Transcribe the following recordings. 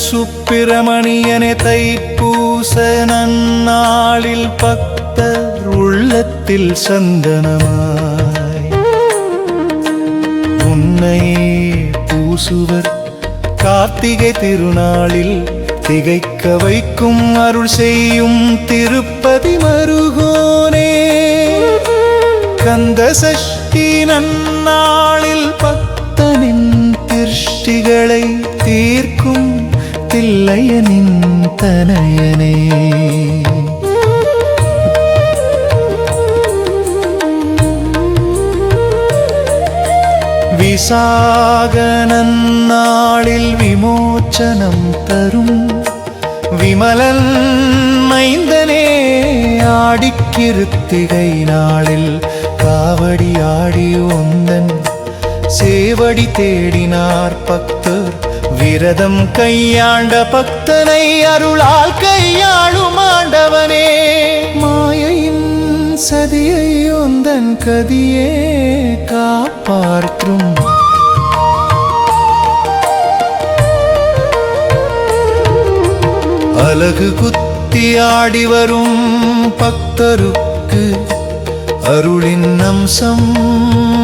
சுப்பிரமணியனே தைப்பூச நன்னாளில் பக்தர் உள்ளத்தில் சந்தனமாய் உன்னை பூசுவர். கார்த்திகை திருநாளில் திகைக்க வைக்கும் அருள் செய்யும் திருப்பதி மருகோனே. கந்த சஷ்டி நன்னாளில் பக்தனின் திருஷ்டிகளை தீர்க்கும் தில்லையனின் தனயனே. விசாக நன்னாளில் விமோச்சனம் தரும் விமலன் மைந்தனே. ஆடிக்கிருத்திகை நாளில் காவடி ஆடி உந்தன் சேவடி தேடினார் பக்தர். விரதம் கையாண்ட பக்தனை அருளால் கையாளும் ஆண்டவனே. மாயையின் சதியை உந்தன் கதியே காப்பாற்றும். அலகு குத்தி ஆடி வரும் பக்தருக்கு அருளின் அம்சம்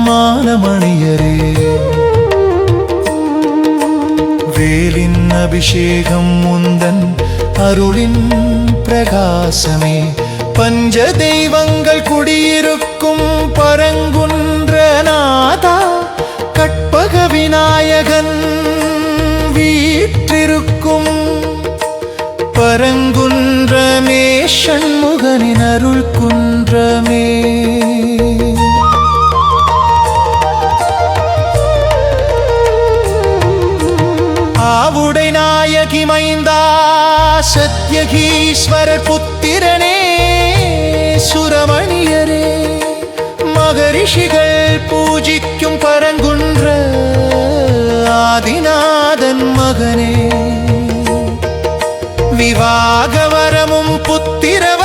மானமணியரே. வேலின் அபிஷேகம் முந்தன் அருளின் பிரகாசமே. பஞ்ச தெய்வங்கள் குடியிருக்கும் பரங்குன்றநாதா. கற்பக விநாயகன் வீற்றிருக்கும் பரங்குன்றமே. ஷண்முகனின் அருள் குன்றமே. ஆவுடை நாயகி மைந்தா சத்யகீஸ்வரர் புத்திரனே. சுரமணியரே மகரிஷிகள் பூஜிக்கும் பரங்குன்ற ஆதிநாதன் மகனே. விவாக வரமும் புத்திரவ